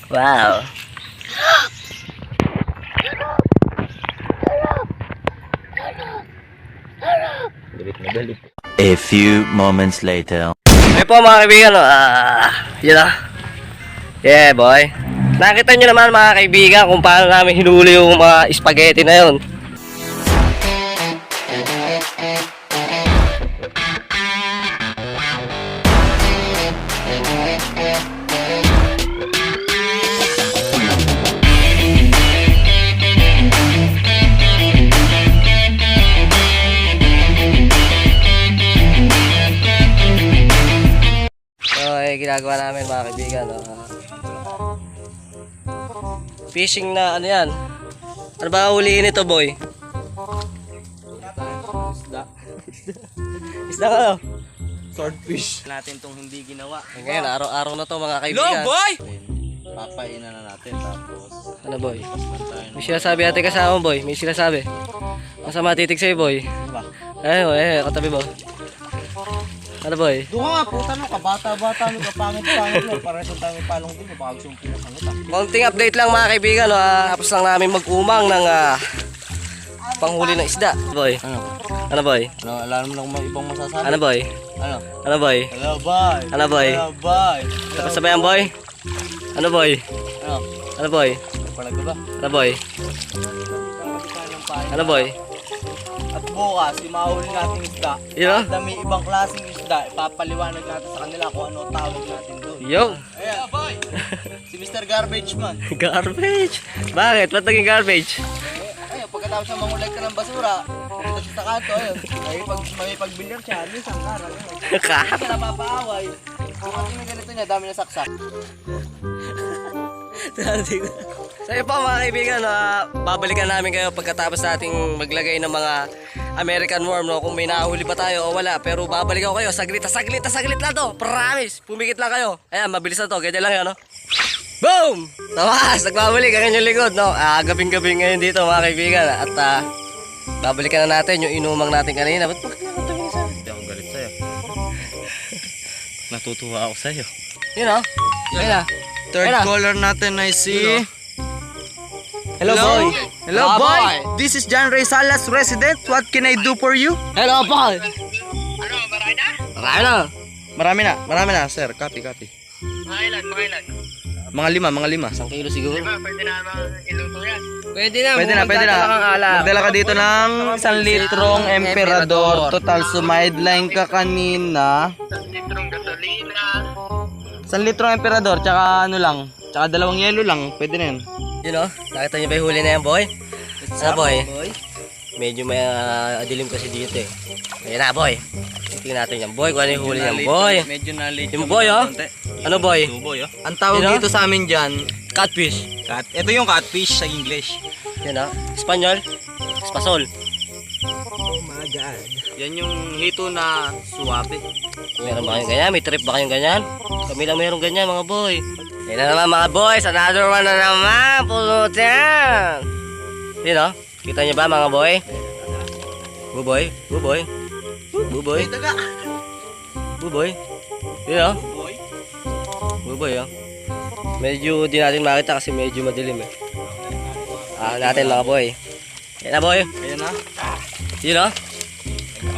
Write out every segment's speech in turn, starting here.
Wow. A few moments later. Ay po mga kaibigan, yun na. Yeah boy. Nakita nyo naman mga kaibigan kung paano namin hinuli yung mga spaghetti na yun. Ginagawa namin mga kaibigan, fishing na ano yan. Ano ba huliin ito boy? Isda ka no? Swordfish natin tong hindi ginawa. Ngayon araw-araw na to mga kaibigan. No boy! Papainan na natin tapos ano boy? May sinasabi ate kasama boy. May sinasabi. Masama titig sa'yo boy. Katabi boy. Ano boy? doon nga puta no, kabata-bata no, kapangit-pangit no, para sa tayo palong din, baka gusto mong pinasangit ah. Konting update lang mga kaibigan, tapos lang namin mag-umang ng panghuli ng isda. Boy. Ano boy? Alam mo na kung may ibang masasabi. Ano boy? Ano boy? Hello boy. Ano boy? Hello boy. Tapos sabayan boy? Ano boy? Ano boy? Palag ba? Ano boy? Ano boy? At bukas, imahuli natin isda. Yun At may ibang klaseng isda, ipapaliwanag natin sa kanila kung ano tawag natin doon. Yo! Ayan, boy! Si Mr. Garbage Man. Garbage? Bakit? Ba't naging garbage? Ayun, pagkatapos na mangulag ka ng basura, pumunta siya sa kanto, ayun. May pagbilyar siya, minsan karang. Kahap? Hindi napapaaway. Kung ating na ganito niya, dami na saksak. So yun po mga kaibigan, babalikan namin kayo pagkatapos nating maglagay ng mga American worm, no? Kung may nahuli pa tayo o wala. Pero babalik ako kayo, saglit lang to. Promise, pumikit lang kayo. Ayan, mabilis na to, ganyan lang yan, no? Boom! Tawas, nagbabalik ang inyong likod, no? Gabing-gabi ngayon dito mga kaibigan. At babalikan na natin yung inumang natin kanina. Ba't bakit nakatawin sa'yo? Hindi ako galit sa'yo. Natutuwa ako sa'yo. Yun, no? Ayun na. Third Ayun na. caller natin ay si... Hello, boy. Hello, boy. This is John Ray Salas, resident. What can I do for you? Hello, boy. Ano, marami na? Marami na. Marami na, sir. Copy. Mga ilan? Mga lima. 1 kilo siguro. Pwede na iluto yan. Pwede na. Pwede na. Magdala ka dito ng 1 litrong Emperador. Total, sumideline ka kanina. 1 litrong gasolina. 1 litrong Emperador, tsaka ano lang. Tsaka 2 yelo lang. Pwede na yun. Yun o, nakita niyo ba yung huli na yan, boy? Ano, boy? Medyo may dilim kasi dito eh. Ayan na, boy. Tingnan natin yan, boy. Kung ano yung huli niyan, boy. Medyo na-late. Yung boy, oh. Ano, boy? Boy, oh. Ang tawag Yun, oh. dito sa amin dyan, Catfish. ito yung catfish sa English. Yan o. Espanyol. Espasol. Oh my God. Yan yung hito na suwabe. Meron ba kayong ganyan? May trip ba kayong ganyan? Kami lang meron ganyan, mga boy. Yan na naman, mga boys. Another one na naman. Pulutan. Yun o. Kita niyo ba, mga boy? Buboy. Yun o. Buboy o. Medyo di natin makita kasi medyo madilim eh. Natin mga boy. Yan na, boy. Ayan na. Yun o.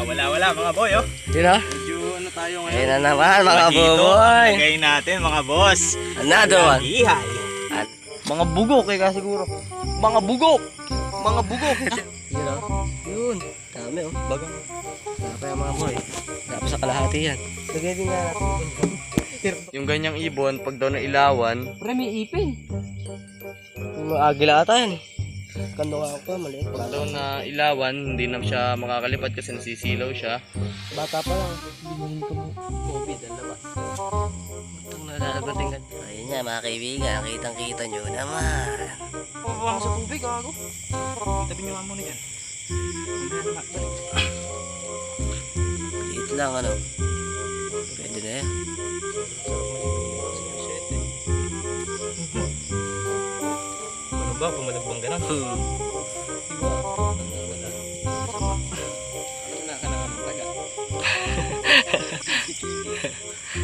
Wala mga boy, oh. Yun o. Medyo ano tayo ngayon. Yan na naman, mga boy. Lagay natin, mga boss. Another one. Ihay. At Mga bugok eh, siguro. Mga bugok. yun o. Yun. Dami o. Bagang. Wala pa yung mga boy. Tapos sa kalahati yan. Lagay din nga natin. Yung ganyang ibon, pag daw nailawan, Pre, may ipin. Yung mga agila ata yan eh. Kando nga ako pa, maliit. pag daw nailawan, hindi na siya makakalipad kasi nasisilaw siya. Bata pa lang. Binuhin ko mo. COVID, ang labas. Itong nalalagoting ka. Ayun nga mga kaibigan, kitang-kita nyo naman. Pabawang sa tubig, ako. Tabi nyo nga muna dyan. Liit lang ano. Pwede na yan. Ano ba, pumalagbang ganun?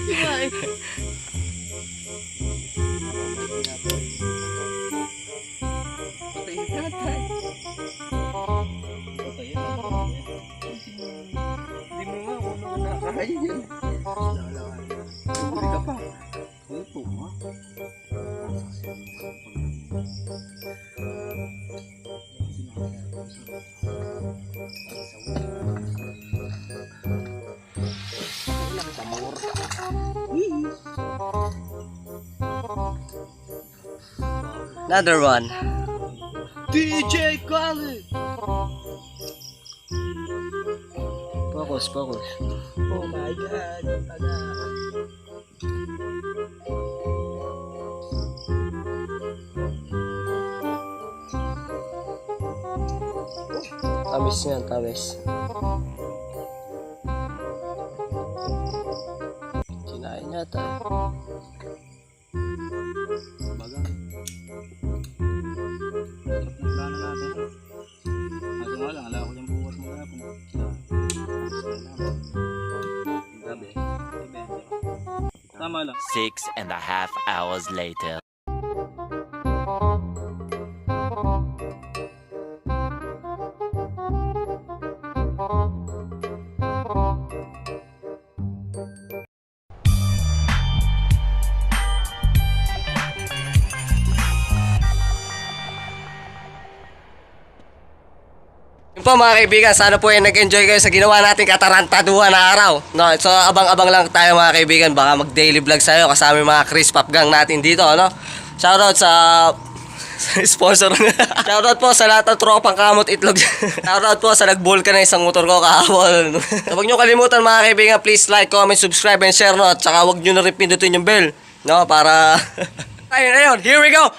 Diba eh. Another one. DJ Khaled! Focus, focus. Oh my God! Tamis yan, tamis. Kinain yata. Tama lang. 6.5 hours later. Yun po mga kaibigan, sana po ay nag-enjoy kayo sa ginawa nating katarantaduhan na araw. No, so abang-abang lang tayo mga kaibigan, baka mag-daily vlog tayo kasama yung mga Chris Pop Gang natin dito, no? Shoutout sa sponsor. Shoutout po sa lahat ng tropang kamot itlog. Shoutout po sa nag-bulk na isang motor ko kahapon. So, huwag nyo kalimutan mga kaibigan, please like, comment, subscribe, and share, no? At saka huwag nyo na rin pindutin yung bell, no? Para... ayun, here we go!